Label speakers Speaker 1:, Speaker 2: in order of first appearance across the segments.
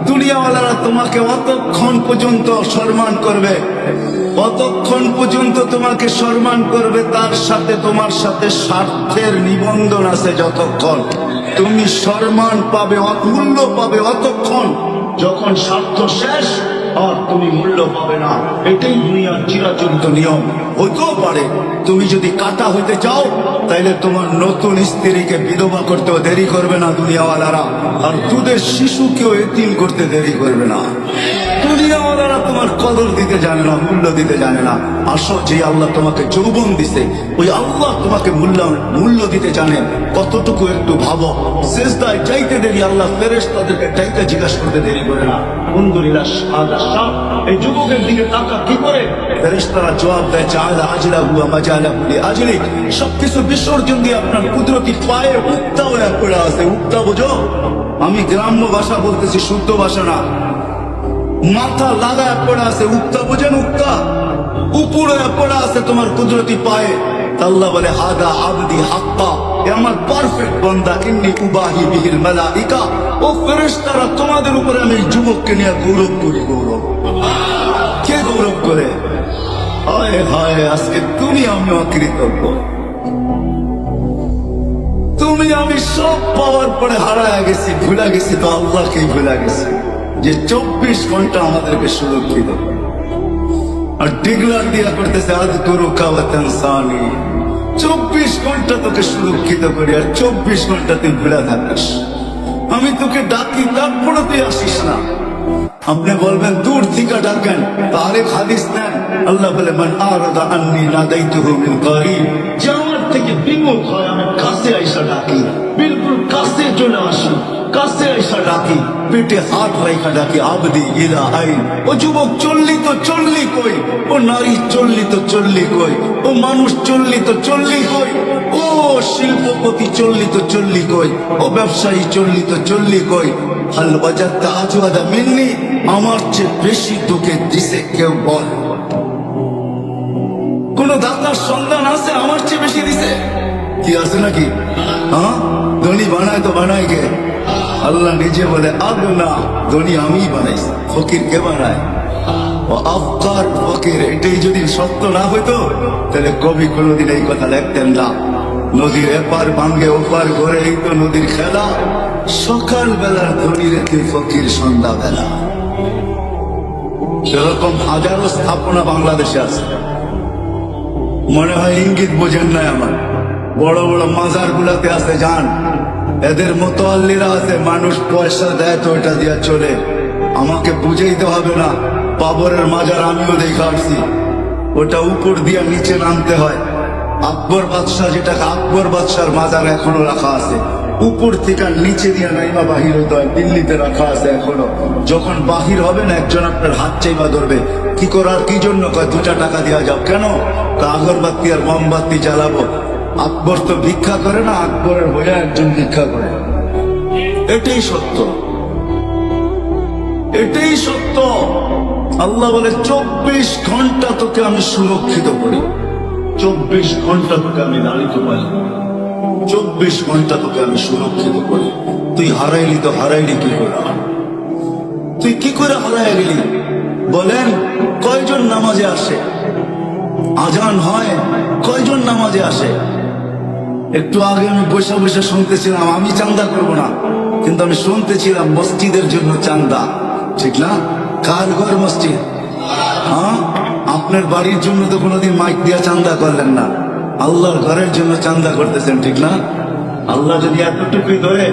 Speaker 1: দুনিয়াওয়ালারা তোমাকে অতক্ষণ পর্যন্ত সম্মান করবে, অতক্ষণ পর্যন্ত তোমাকে সম্মান করবে, তার সাথে তোমার সাথে স্বার্থের নিবন্ধন আছে। যতক্ষণ তুমি সম্মান পাবে, মূল্য পাবে, অতক্ষণ যখন স্বার্থ শেষ আর তুমি মূল্য পাবে না। এটাই দুনিয়ার চিরাচরিত নিয়ম। হতেও পারে তুমি যদি কাটা হইতে চাও তাইলে তোমার নতুন স্ত্রীকে বিধবা করতেও দেরি করবে না দুনিয়াওয়ালারা, আর দুধের শিশুকেও এতিম করতে দেরি করবে না। দুনিয়াওয়ালারা তোমার কদর দিতে জানে না, মূল্য দিতে জানে না। আসো, যে আল্লাহ তোমাকে যৌবন দিছে ওই আল্লাহ তোমাকে মূল্য দিতে জানে। কতটুকু একটু ভাবো। সেজদায় যাইতে দেরি আল্লাহ ফেরেশতাদেরকে ডাইতে জিজ্ঞাসা করতে দেরি করে না, আলহামদুলিল্লাহ শাহ এই যুবকের দিকে তাকা কি করে? ফেরেশতারা জবাব দেয়, জাআলা আজলাহু ওয়া মাজালাহু লিআজলিক। সবকিছু বিসর্জন দিয়ে আপনার কুদরতি পায়ে উক্তা হয়ে পড়ে আছে। উক্তা বোঝো? আমি গ্রাম্য ভাষা বলতেছি, শুদ্ধ ভাষা না। মাথা লাগায় পড়ে আছে, উক্তা বোঝেন? উক্তা উপরে পড়ে আছে তোমার কুদরতি পায়ে। আল্লাহ বলে, হাদা আবদি হাক্কা, এ আমার পারফেক্ট বান্দা, ইন্নী উবাহি বিহিল মালাইকা। ও ফেরেশতারা, তোমাদের উপরে আমি যুবককে নিয়ে গৌরব করি। গৌরব কে গৌরব করে? হায় হায়, আজকে তুমি আমি অকৃতজ্ঞ। তুমি আমি সব পাওয়ার পরে হারায় গেছি, ভুলে গেছি তো আল্লাহকেই ভুলে গেছি যে 24 ঘন্টা আমাদেরকে সুরক্ষিত আর ডিগলার দিয়া করতেছে, আজ করু কাওয়াতানসানি। 24 ঘন্টা তোকে সুরক্ষিত করি আর 24 ঘন্টা তুই ভুলে থাকিস। আমি তোকে ডাকি, তারপরে তুই আসিস না। আপনি বলবেন দূর থেকে ডাকেন, তাহলে হাদিস নেন। আল্লাহ বলে, মান আরাদা আন্নি নাদাইতুহু মিন কারিব, যে আমার থেকে বিমুখ হয় আমি কাছে আইসা ডাকি, বিলকুল কাছে চলে আসি, কাছে আইসা ডাকি, পেটে হাত রাইখা ডাকি, আবদি ইলা আইন। ও যুবক চললি তো চললি কই? ও নারী চললি তো চললি কই? ও মানুষ চললি তো চললি কই? ও শিল্পপতি চললি তো চললি কই? ও ব্যবসায়ী চললি তো চললি কই? হাল ওয়াজাদতা আজওয়াদা মিন্নি, আমার চেয়ে বেশি তোকে দিছে কেউ? বল, কোন দাতার সন্ধান আছে আমার চেয়ে বেশি দিছে? কি আছে নাকি? হ্যাঁ, ধনী বানায় তো বানায় কে? আল্লাহ নিজে বলে, আগনা, ধনী আমি বানাইছি, ফকির কে বানায়? ও আফকার ফকির। এটাই যদি সত্য না হইতো তাহলে কবি কোনোদিন এই কথা লিখতেন না। নদীর এপার ভাঙ্গে ওপার ঘরে, এই তো নদীর খেলা। সকাল বেলার ধনী রেখে ফকির সন্ধ্যা বেলা। এরকম হাজারো স্থাপনা বাংলাদেশে আছে। মনে হয় ইঙ্গিত বোঝেন নাই আমার। বড় বড় মাজার গুলাতে আছে, যান, এদের মোতাল্লিরা আছে, মানুষ পয়সা দেয় তো এটা দিয়া চলে। আমাকে বুঝাইতে হবে না, বাবরের মাজার আমিও দেখা আসছি। ওটা উপর দিয়া নিচে নামতে হয়। আকবর বাদশাহ, যেটাকে আকবর বাদশার মাজার এখনো রাখা আছে, উপর থেকে নিচে দিয়া নাইমা বাহির হইতে হয়। দিল্লিতে রাখা আছে এখনো। যখন বাহির হবেন একজন আপনার হাত চাইবা ধরবে। কি করার কি জন্য? কয় 2 টাকা দেওয়া যাও। কেন? আগরবাতি আর মোমবাতি জ্বালাবো। আকবর তো ভিক্ষা করে না, আকবরের হইয়া একজন ভিক্ষা করে। এটাই সত্য, এটাই সত্য। আল্লাহ বলে, 24 ঘন্টা তোকে আমি সুরক্ষিত করি, 24 ঘন্টা তোকে আমি লালিত পাই, 24 ঘন্টা তোকে আমি সুরক্ষিত করি। তুই হারাইলি তো হারাইলি কি করে? তুই কি করে হারাই গেলি? বলেন, কয়জন নামাজে আসে? আজান হয়, কয়জন নামাজে আসে? একটু আগে আমি বসে বসে শুনতেছিলাম, আমি চান্দা করব না, কিন্তু আমি শুনতেছিলাম মসজিদের জন্য চান্দা। ঠিক না? কার ঘর মসজিদ? হ্যাঁ, আপনার বাড়ির জন্য তো কোনোদিন মাইক দিয়া চান্দা করলেন না, আল্লাহর ঘরের জন্য চান্দা করতেছেন। ঠিক না? আল্লাহ যদি এতটুকুই ধরে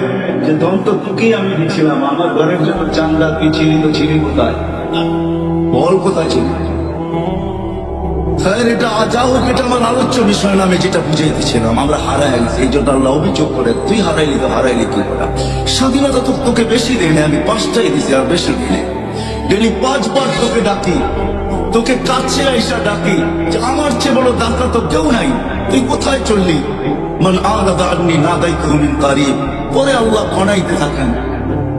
Speaker 1: যে দন্ত টুকি আমি দিচ্ছিলাম, আমার ঘরের জন্য চান্দা, তুই ছিলি তো ছিলি কোথায়? বল কোথায় ছিলি? এটা যা হোক, এটা আমার আলোচ্য বিষয় না। আমি যেটা বুঝাইতেছিলাম, আমরা হারাই গেছি, এই জন্য আল্লাহ অভিযোগ করে, তুই হারাইলি তো হারাইলি কি করে? স্বাধীনতা তো তোকে বেশি দেয় না, আমি 5টাই দিছি, আর বেশি দিলে ডেলি 5 বার তোকে ডাকি, তোকে কাছে আইসা ডাকি যে আমার চেয়ে বড় দাতা তো কেউ নাই, তুই কোথায় চললি? মান আরাদা আন্নি নাদাইতুহু মিন কারিব। পরে আল্লাহ ঘনাইতে থাকেন,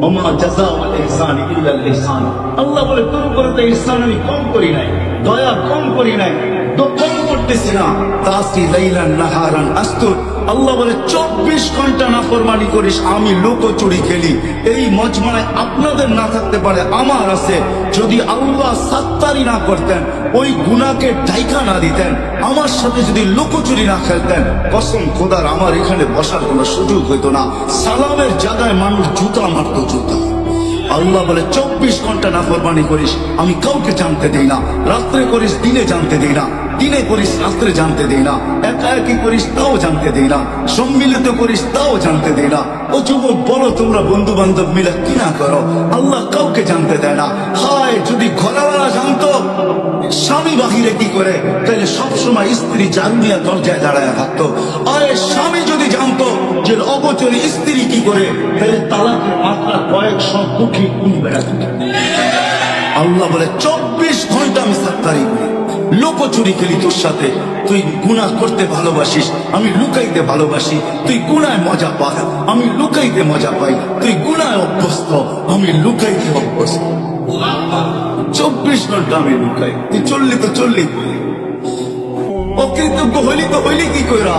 Speaker 1: ওমা জাযাউল ইহসানি ইল্লাল ইহসান। আল্লাহ বলে, তোর উপরে তো ইহসান আমি কম করি নাই, দয়া কম করি নাই, তো কম করতেছি না, তাসি লাইলান নাহারান আস্তুর। আল্লাহ বলে 24 ঘন্টা নাফরমানি করিস, আমি লুকোচুরি খেলি। এই মজমায় আপনাদের না থাকতে পারে, আমার আছে। যদি আল্লাহ সাত্তারি না করতেন, ওই গুনাহকে ঢাইকা না দিতেন, আমার সাথে যদি লুকোচুরি না খেলতেন, কসম খোদার আমার এখানে বসার কোনো সুযোগ হইতো না। সালামের জায়গায় মানুষ জুতা মারতো, জুতা। আল্লাহ বলে 24 ঘন্টা নাফরমানি করিস, আমি কাউকে জানতে দেই না। রাত্রে করিস, দিনে জানতে দেই না। দিনে করিস, রাত্রে জানতে দেই না। একা একই করিস, তাও জানতে দেই না। সম্মিলিত করিস, তাও জানতে দেই না। ও যুবক, বলো তোমরা বন্ধু বান্ধব মিলে কি না করো, আল্লাহ কাউকে জানতে দেয় না। হায়, যদি ঘরওয়ালা জানতো স্বামী বাহিরে কি করে, তাহলে সবসময় স্ত্রী জানুনিয়া দরজায় দাঁড়ায় থাকতো। আরে স্বামী যদি জানতো যে অগোচরে স্ত্রী কি করে, তাহলে তালাকের মাত্রা কয়েকশো কোটি গুণ বেড়াতো। আল্লাহ বলে 24 ঘন্টা আমি সাত্তারি করি, লুকোচুরি খেলি তোর সাথে। তুই গুনাহ করতে ভালোবাসিস, আমি লুকাইতে ভালোবাসি। তুই গুনায় মজা পাস, আমি লুকাইতে মজা পাই। তুই গুনায় অভ্যস্ত, আমি লুকাইতে অভ্যস্ত। 24 ঘন্টা আমি লুকাই। তুই চললি তো চললি, অকৃতজ্ঞ হইলি তো হইলি কি কইরা।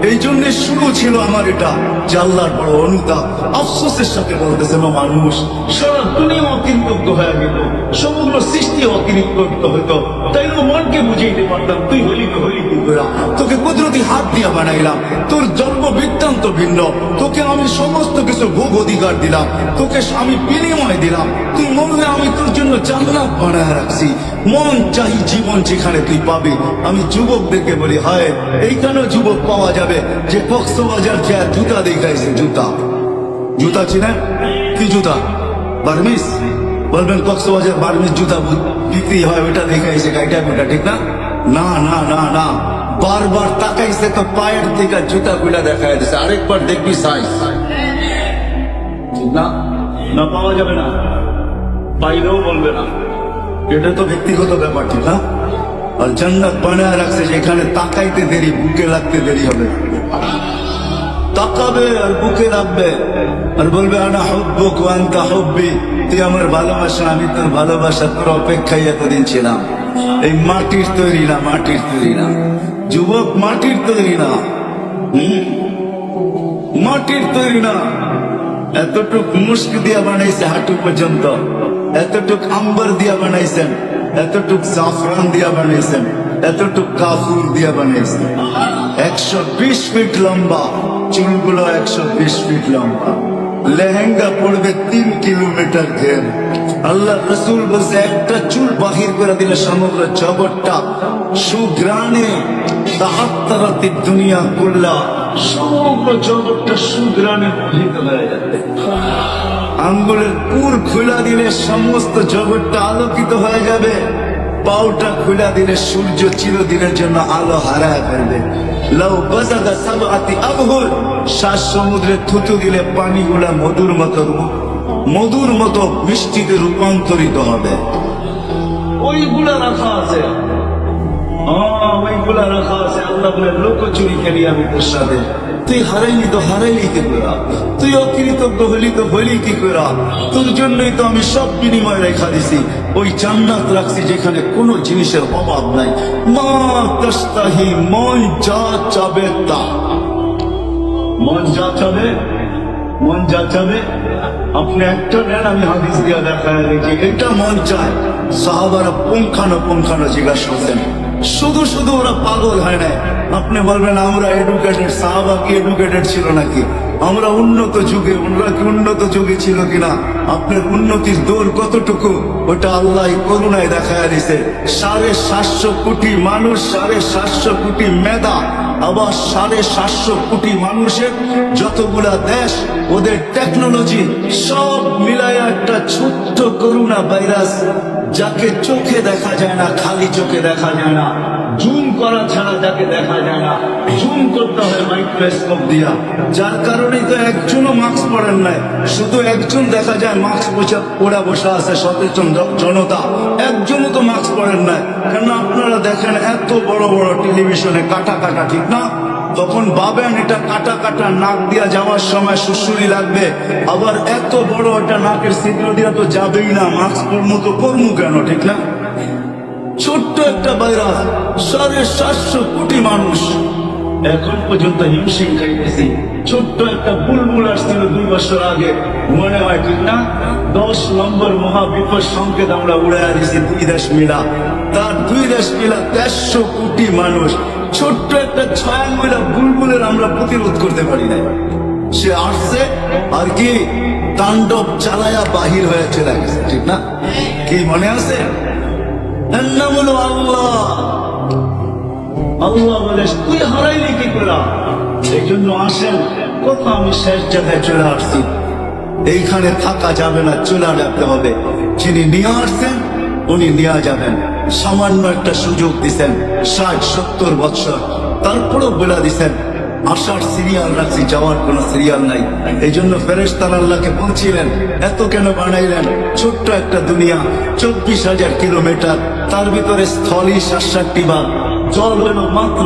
Speaker 1: এই জন্য শুরু ছিল আমার এটা, যে আল্লাহর বড় অনুতাপ। আফসোসের সাথে বলতেছে মানুষ সারা দুনিয়া অকৃতজ্ঞ হয়ে গেল, সমগ্র সৃষ্টি অকৃতজ্ঞ হইতো। তাই মনকে বুঝাইতে পারতাম, তুই হইলি তো হইলি কি কইরা। তোকে কুদরতি হাত দিয়া বানাইলাম, তোর জন্ম বৃত্তান্ত ভিন্ন। তোকে আমি সমস্ত কিছু ভোগ অধিকার দিলাম, তোকে আমি বিনিময় দিলাম। তুই মনে আমি তোর জন্য জান্নাত বানায় রাখছি। মন চাই জীবন যেখানে তুই পাবি। আমি যুবকদেরকে বলি, হয় এইখানেও যুবক পাওয়া যাবে যে কক্সবাজার যা জুতা দেখাইছে। জুতা, জুতা চিনেন? কি জুতা? বার্মিস। বলবেন কক্সবাজার বার্মিস জুতা বিক্রি হয়, ওইটা দেখাইছে গাইটা গোটা, ঠিক না? না না না না, বারবার তাকাইছে তো পায়ের থেকে জুতা গুলা দেখাই দিছে। আরেকবার দেখবি সাইজ, ঠিক না? না, পাওয়া যাবে না, পাইলেও বলবে না। এটা তো ব্যক্তিগত ব্যাপার, ঠিক না? আর জান্নাত বানায় রাখছে যেখানে তাকাইতে দেরি, বুকে লাগতে দেরি হবে। তাকাবে আর বুকে রাখবে আর বলবে আনা হুব্বুক ওয়া আনতা হুব্বি। তুই আমার ভালোবাসা, আমি তোর ভালোবাসা। তোর অপেক্ষায় এতদিন ছিলাম। এই মাটির তৈরি না, মাটির তৈরি না যুবক, মাটির তৈরি না। মাটির তৈরি না। এতটুক মুস্ক দিয়া বানাইছে হাঁটু পর্যন্ত, এতটুক আম্বার দিয়া বানাইছেন, এতটুক জাফরান দিয়া বানাইছেন, এতটুক কাফুর দিয়া বানাইছেন। 120 ফিট লম্বা, চুলগুলো 120 ফিট লম্বা। লেহেঙ্গা পড়বে 3 কিলোমিটার ঘের। আল্লাহ রসুল বলছে একটা চুল বাহির করে দিলে সমগ্র জগৎটা সুগ্রাণে তাহাত্তারাতি দুনিয়া কুল্লা, সমগ্র জগৎটা সুগ্রাণে মোহিত হয়ে যাবে। আঙ্গুলের পুর খুলা দিলে সমস্ত জগৎটা আলোকিত হয়ে যাবে। পাউটা খুলা দিলে সূর্য চিরদিনের জন্য আলো হারায় ফেলবে। লাউ বাজাগা সাবআতি আবহুর, 7 সমুদ্রে থুতু দিলে পানিগুলা মধুর মতো মিষ্টিতে রূপান্তরিত হবে। ওইগুলা রাখা আছে, ওইগুলা রাখা আছে। আল্লাহ বলে লুকোচুরি খেলি আমি তোর সাথে। তুই হারাইলি তো হারাইলি কি করে, তুই অকৃতজ্ঞ হলি তো হলি কি করে। তোর জন্যই তো আমি সব বিনিময় রেখা দিছি। ওই জান্নাত রাখছি যেখানে কোনো জিনিসের অভাব নাই। মা তাস্তাহি, মন যা চাবে তা। মন যা চাবে, মন যা চাবে। আপনি একটা নেন, আমি হাদিস দিয়া দেখায় রেখে এটা মন চায়। সাহাবারা পুঙ্খানো জিজ্ঞাসা করতেন। শুধু শুধু ওরা পাগল হয় না। আপনি বলবেন আমরা এডুকেটেড, সাহাবা কি এডুকেটেড ছিল নাকি? আমরা উন্নত যুগে, ওরা কি উন্নত যুগে ছিল কিনা? আপনার উন্নতির দৌড় কতটুকু, ওটা আল্লাহ করুণায় দেখায় দিছে। 750 কোটি মানুষ, 750 কোটি মেধা, আবার 750 কোটি মানুষের যতগুলা দেশ, ওদের টেকনোলজি সব মিলায় একটা ছোট্ট করুণা ভাইরাস, যাকে চোখে দেখা যায় না, খালি চোখে দেখা যায় না, জুম করা ছাড়া যাকে দেখা যায় না, জুম করতে হয় মাইক্রোস্কোপ দিয়া। যার কারণেই তো একজনও মাস্ক পরেন নাই। শুধু একজন দেখা যায় মাস্ক পরে বসে আছে, সচেতন জনতা। একজনও তো মাস্ক পরেন নাই। কেন আপনারা দেখেন এত বড় বড় টেলিভিশনে কাটা, ঠিক না? তখন ভাবেন এটা কাটা নাক দিয়া যাওয়ার সময় সুসুরি লাগবে। আবার এত বড় একটা নাকের ছিদ্র দিয়া তো যাবেই না, মাস্ক পরমু তো করমু কেন, ঠিক না? ছোট্ট একটা ভাইরাস, 750 কোটি মানুষ এখন পর্যন্ত হিমশিম খাইতেছি। ছোট্ট একটা বুলবুল আসছিল 2 বছর আগে, মনে হয় ঠিক না? 10 নম্বর মহাবিপদ সংকেত আমরা উড়ে আসছি 2 দেশ মিলা। তার 2 দেশ মিলা 150 কোটি মানুষ, ছোট্ট একটা 6 আঙ্গুলা বুলবুলের আমরা প্রতিরোধ করতে পারি না। সে আসছে আর কি তাণ্ডব চালায়া বাহির হয়ে চলে গেছে, ঠিক না? কি মনে আছে? এর নাম হলো আল্লাহ। আল্লাহ বলে তুই হারাইলি কি করে? এই জন্য আসেন, কত আমি শেষ জায়গায় চলে আসছি, এইখানে থাকা যাবে না, চলে যেতে হবে। যিনি নিয়ে আসছেন উনি নিয়ে যাবেন। সামান্য একটা সুযোগ দিছেন, 60-70 বছর, তারপরেও বলে দিছেন আসার সিরিয়াল রাখছি, যাওয়ার কোন সিরিয়াল নাই। এই জন্য ফেরেশতারা আল্লাহকে বলছিলেন এত কেন বানাইলেন? ছোট্ট একটা দুনিয়া, 24,000 কিলোমিটার, তার ভিতরে স্থলই 67টি ভাগ, জল হলো মাত্র,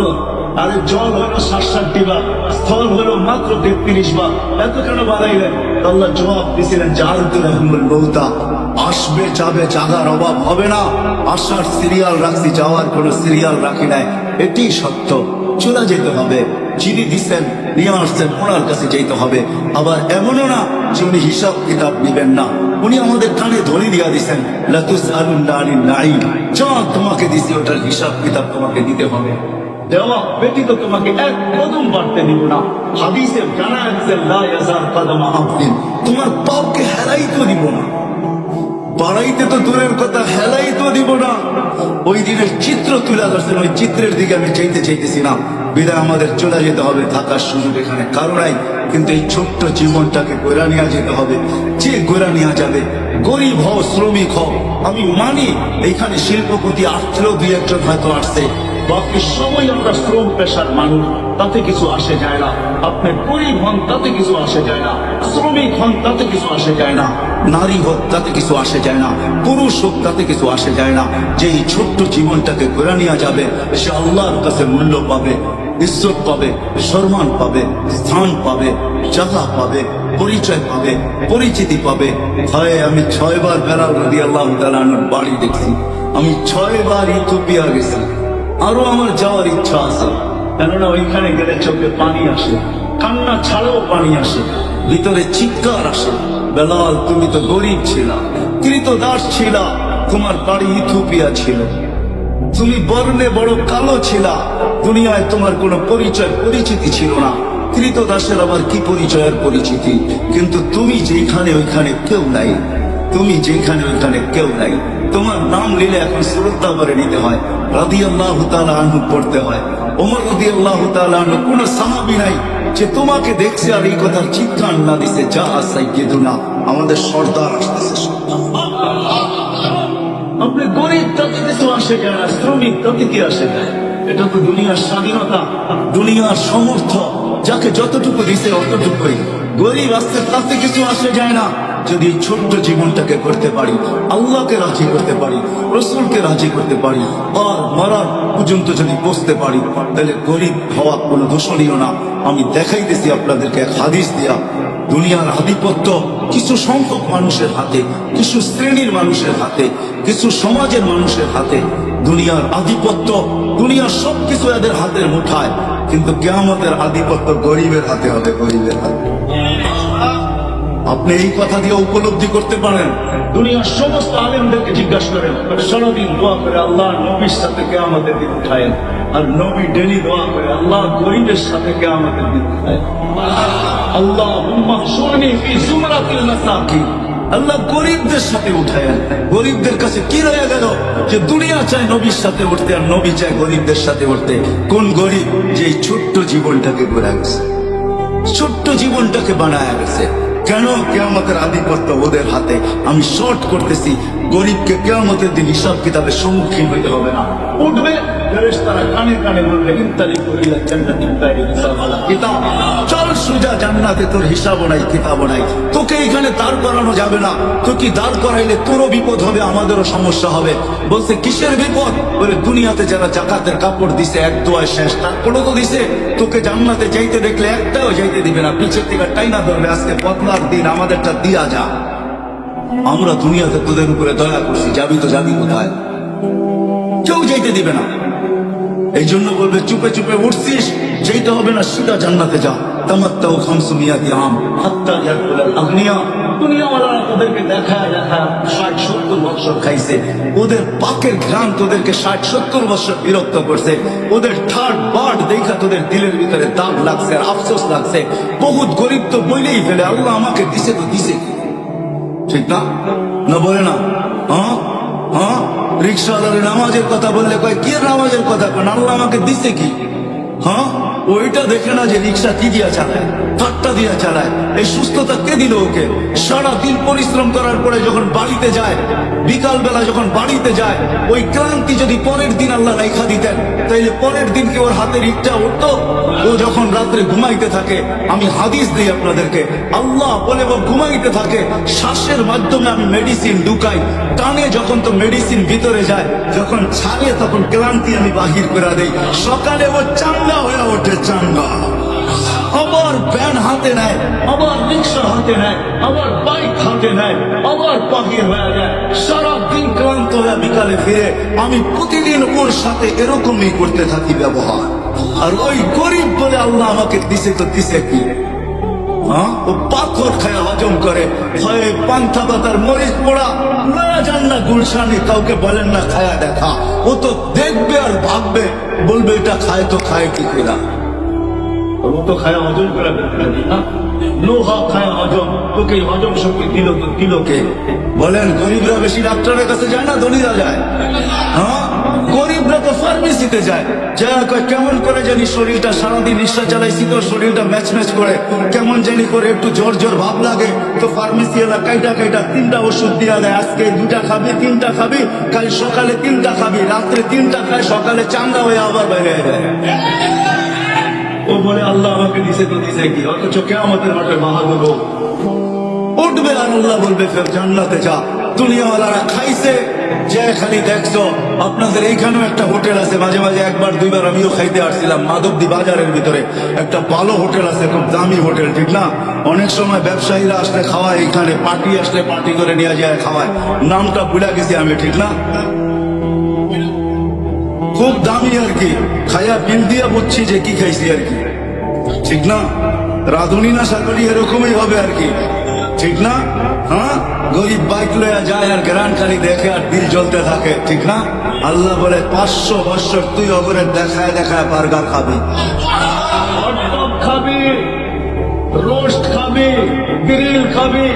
Speaker 1: আরে জল হলো 67টি ভাগ, স্থল হলো মাত্র 33 ভাগ। এত কেন বানাইলেন? আল্লাহ জবাব দিছিলেন জাআলতুল লাহুমুল মউতা, আসবে যাবে, জাগার অভাব হবে না। আসার সিরিয়াল রাখছি, যাওয়ার কোন সিরিয়াল রাখি নাই। এটি সত্য, চলে যেতে হবে। যিনি দিচ্ছেন নিয়ে আসছেন ওনার কাছে যেতে হবে। আবার এমনও না যে উনি হিসাব কিতাব নিবেন না, উনি আমাদের কানে ধরে দিয়া দিচ্ছেন লাতুসআলুন্না আনিন নাঈম, যা তোমাকে দিছি ওটার হিসাব কিতাব তোমাকে দিতে হবে। দেওয়া ব্যতীত তোমাকে এক কদম বাড়তে দিব না। হাদিসে জানা আছে লা ইয়াজার কদমা আবদিন, তোমার পাওকে হেলাইতে দিব না, বাড়াইতে তো দূরের কথা, হেলাই তো দিব না। ওই দিনের চিত্র তুলে ধরছেন, ওই চিত্রের দিকে আমি চাইতেছি না। বিদায় আমাদের চলে যেতে হবে, থাকার সুযোগ এখানে কারো নাই। কিন্তু এই ছোট্ট জীবনটাকে গোড়া নিয়ে যেতে হবে। যে গোড়া নিয়ে যাবে, গরিব হও শ্রমিক হও, আমি মানি এইখানে শিল্পপতি আসলেও 2-1 হয়তো আসছে, বাকি সময় আমরা শ্রম পেশার মানুষ, তাতে কিছু আসে যায় না। আপনি গরিব হন তাতে কিছু আসে যায় না, শ্রমিক হন তাতে কিছু আসে যায় না, নারী হোক তাতে কিছু আসে যায় না, পুরুষ হোক তাতে কিছু আসে যায় না। যে এই ছোট্ট জীবনটাকে ঘুরে নিয়ে যাবে, সে আল্লাহর কাছে মূল্য পাবে, ইজ্জত পাবে, সম্মান পাবে, স্থান পাবে, জায়গা পাবে, পরিচয় পাবে, পরিচিতি পাবে। হয় আমি 6 বার বেলাল রাদিয়াল্লাহু তাআলা আনহুর বাড়ি দেখছি, আমি 6 বার ইথিওপিয়া গেছি, আরো আমার যাওয়ার ইচ্ছা আছে। কেননা ওইখানে গেলে চোখে পানি আসে, কান্না ছাড়াও পানি আসে, ভিতরে চিৎকার আসে। বেলাল তুমি তো গরিব ছিলা, কৃতদাস ছিলা, তোমার বাড়ি ইথিওপিয়া ছিল, তুমি বর্ণে বড় কালো ছিলা, দুনিয়ায় তোমার কোনো পরিচয় পরিচিতি ছিল না। কৃতদাসের আবার কি পরিচয়ের পরিচিতি? কিন্তু তুমি যেখানে ওইখানে কেউ নাই, তুমি যেখানে ওইখানে কেউ নাই। তোমার নাম নিলে এখন শ্রদ্ধা করে নিতে হয়, রাদিয়াল্লাহু তাআলা আনহু পড়তে হয়। ওমর রাদিয়াল্লাহু তাআলা আনহু কোন সাহাবী নাই যে তোমাকে দেখছে আর এই কথার চিৎকার না দিছে, যা সাইয়্যিদুনা, আমাদের সর্দার আসতেছে। আপনি গরিব তাতে কিছু আসে যায় না, শ্রমিক তাতে কি আসে যায়? এটা তো দুনিয়ার স্বাধীনতা, দুনিয়ার সমর্থ, যাকে যতটুকু দিছে অতটুকুই। গরিব আসতে তাতে কিছু আসে যায় না। যদি এই ছোট্ট জীবনটাকে করতে পারি, আল্লাহকে রাজি করতে পারি, রসুলকে রাজি করতে পারি, আর মরার পর্যন্ত যদি বসতে পারি, তাহলে গরিব হওয়া কোনো দোষণীয় না। আমি দেখাইতেছি আপনাদেরকে এক হাদিস দিয়া। দুনিয়ার আধিপত্য কিছু সংখ্যক মানুষের হাতে, কিছু শ্রেণীর মানুষের হাতে, কিছু সমাজের মানুষের হাতে। দুনিয়ার আধিপত্য, দুনিয়ার সবকিছু এদের হাতের মুঠায়, কিন্তু কিয়ামতের আধিপত্য গরিবের হাতে হবে, গরিবের হাতে। আপনি এই কথা দিয়ে উপলব্ধি করতে পারেন। দুনিয়ার সমস্ত আলেমদেরকে জিজ্ঞাসা করেন, সারাদিন দোয়া করে আল্লাহ নবীর সাথে কিয়ামতের দিন উঠায়েন, আর নবী ডেলি দোয়া করে আল্লাহ গরিবের সাথে কিয়ামতের দিন উঠায়েন। আল্লাহুম্মা শুরনি ফি জুমরাতিল মাসাকিন, আল্লাহ গরিবদের সাথে উঠায়েন। গরিবদের কাছে কি রয়ে গেল যে দুনিয়া চায় নবীর সাথে উঠতে, আর নবী চায় গরিবদের সাথে উঠতে। কোন গরিব? যে এই ছোট্ট জীবনটাকে গড়ে গেছে, ছোট্ট জীবনটাকে বানায় গেছে। কেন? কিয়ামতের আধিপত্য ওদের হাতে। আমি শর্ট করতেছি, গরিবকে কিয়ামতের দিন হিসাব কিতাবের সম্মুখীন হইতে হবে না। উঠবে ফেরেশতারা কানে কানে বলবে ইনতালিকু ইলা জান্নাতিন গায়রি হিসাব ওয়ালা কিতাব, চল সোজা জান্নাতে, তোর হিসাবও নাই কিতাবও নাই, তোকে এখানে দাঁড় করানো যাবে না। তোকে দাঁড় করাইলে তোরও বিপদ হবে, আমাদেরও সমস্যা হবে। বলছে কিসের বিপদ? বলে দুনিয়াতে যারা জাকাতের কাপড় দিছে এক দোয়ায় শেষ, তারপরও তো দিছে। তোকে জান্নাতে যাইতে দেখলে একটাও যাইতে দিবে না, পিছের থেকে টাইনা ধরবে, আজকে বদলার দিন, আমাদেরটা দিয়া যা। আমরা দুনিয়াতে তোদের উপরে দয়া করছি, যাবি তো যাবি কোথায়? যাইতে দিবে না। এই জন্য বলবে চুপে চুপে উঠছিস, যেতে হবে না, সিধা জান্নাতে যা। তামাত্তাউ খামসুমিয়াতি আম হাত্তা ইয়াকুলাল আগনিয়া। দুনিয়াওয়ালারা তোদেরকে দেখায় 60-70 বছর খাইছে, ওদের পাকের ঘ্রাণ তোদেরকে 60-70 বছর বিরক্ত করছে, ওদের ঠাট বাট দেখা তোদের দিলের ভিতরে দাগ লাগছে আর আফসোস লাগছে। বহুত গরিব তো বইলেই ফেলে আল্লাহ আমাকে দিছে তো দিছে, ঠিক না? না বলে না? হ্যাঁ হ্যাঁ, রিক্সাওয়ালার নামাজের কথা বললে কয় কি নামাজের কথা কয়, আল্লাহ আমাকে দিছে কি? হ্যাঁ, ওইটা দেখে না যে রিক্সা কি দিয়া চালায়, ঠাট্টা দিয়া চালায়। এই সুস্থতা কে দিল ওকে? সারা দিন পরিশ্রম করার পরে যখন বাড়িতে যায়, বিকাল বেলা যখন বাড়িতে যায়, ওই ক্লান্তি যদি পরের দিন আল্লাহ রেখা দিতেন, তাইলে পরের দিন কি ওর হাতের ইচ্ছা উঠতো? ও যখন রাত্রে ঘুমাইতে থাকে, আমি হাদিস দিই আপনাদেরকে, আল্লাহ বলে ও ঘুমাইতে থাকে, শ্বাসের মাধ্যমে আমি মেডিসিন ঢুকাই, টানে যখন তো মেডিসিন ভিতরে যায়, যখন ছাড়ে তখন ক্লান্তি আমি বাহির করে দেই। সকালে ও চাঙ্গা হয়ে ওঠে, চাঙ্গা। আবার ভ্যান হাতে নেয়, আবার রিক্সা হাতে নেয়, আবার বাইক হাতে নেয়, আবার বাহির হয়ে যায়, সারাদিন ক্লান্ত হয়ে বিকালে ফিরে। আমি প্রতিদিন ওর সাথে এরকমই করতে থাকি ব্যবহার। আর ওই গরিব বলে আল্লাহ আমাকে দিছে তো দিছে কি? হ্যাঁ, ও পাথর খায় হজম করে, হয় পান্থা পাতার মরিচ পোড়া নয়া যান না গুলশানে, কাউকে বলেন না খায়া দেখা। ও তো দেখবে আর ভাববে, বলবে এটা খায় তো খায় কি কিনা। ও তো খায় হজম করে না, লোহা খায় হজম, তোকে হজম শক্তি দিল তো দিল কে? বলেন গরিবরা বেশি ডাক্তারের কাছে যায় না ধনীরা যায়? হ্যাঁ, গরিবরা তো ফার্মেসিতে যায়, যা কয় কেমন করে জানি শরীরটা, সারাদিন রিক্সা চালাইছি তো শরীরটা ম্যাচ ম্যাচ করে, কেমন জানি করে একটু জ্বর জ্বর ভাব লাগে, তো ফার্মেসি এলা কাইটা 3টা ওষুধ দিয়া দেয়। আজকে 2টা খাবি, 3টা খাবি, কাল সকালে 3টা খাবি, রাত্রে 3টা খায়, সকালে চাঙ্গা হয়ে আবার বাইরে যায়। ও বলে আল্লাহ আমাকে দিছে তো দিছে কি? অথচ কিয়ামতের মাঠে বাহাদুর উঠবে আর আল্লাহ বলবে ফের জান্নাতে যা। দুনিয়াওয়ালারা খাইছে যে খালি দেখছো। আপনাদের এইখানেও একটা হোটেল আছে, মাঝে মাঝে একবার দুইবার আমিও খাইতে আসছিলাম, মাধবদী বাজারের ভিতরে একটা ভালো হোটেল আছে, খুব দামি হোটেল, ঠিক না? অনেক সময় ব্যবসায়ীরা আসলে খাওয়ায়, এখানে পার্টি আসলে পার্টি করে নিয়ে যায় খাওয়ায়, নামটা ভুলে গেছি আমি, ঠিক না? খুব দামি আর কি, খাইয়া বিল দিয়া বুঝছি যে কি খাইছি আর কি, ঠিক না? রাধুনি না সাগরি এরকমই হবে আর কি, ঠিক না? হ্যাঁ, গরিব বাইক লয়া যায় আর গ্রান খালি দেখে আর দিল জ্বলতে থাকে, ঠিক না? আল্লাহ বলে 500 বছর তুই অগরের দেখায় দেখায় বার্গার খাবি, খাবি, রোস্ট খাবি, গ্রিল খাবি,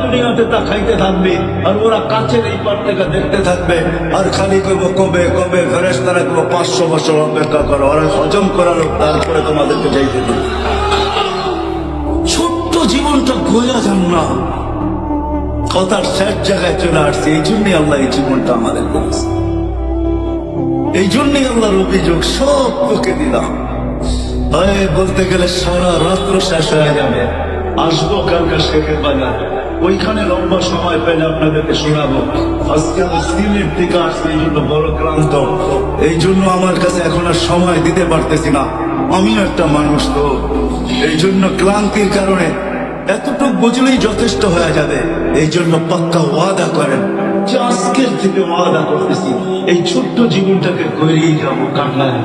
Speaker 1: দুনিয়াতে তা খাইতে থাকবি, আর ওরা কাছের এই পার থেকে দেখতে থাকবে আর খালি করবো কবে কবে ফেরেশতারা করবো 500 বছর অপেক্ষা করো, ওরা হজম করালো, তারপরে তোমাদেরকে যাইতে দিবে। ছোট্ট জীবনটা গোয়া যান না, কথার শেষ জায়গায় চলে আসছে। এই জন্যই আল্লাহ এই জীবনটা আমাদের করেছে, এই জন্যই আল্লাহর অভিযোগ সব তোকে দিলাম। বলতে গেলে সারা রাত্র শেষ হয়ে যাবে, আসবো কালকে শেখের বাজার, ওইখানে লম্বা সময় পেলে আপনাদেরকে শোনাবো। আজকে আমি সিলেট থেকে আসছি, এই জন্য বড় ক্লান্ত, এই জন্য আমার কাছে এখন আর সময় দিতে পারতেছি না। আমিও একটা মানুষ তো, এই জন্য ক্লান্তির কারণে এতটুকু বুঝলেই যথেষ্ট হয়ে যাবে। এই জন্য পাক্কা ওয়াদা করেন যে আজকের থেকে ওয়াদা করতেছি এই ছোট্ট জীবনটাকে গড়িয়ে যাবো, কান্নায়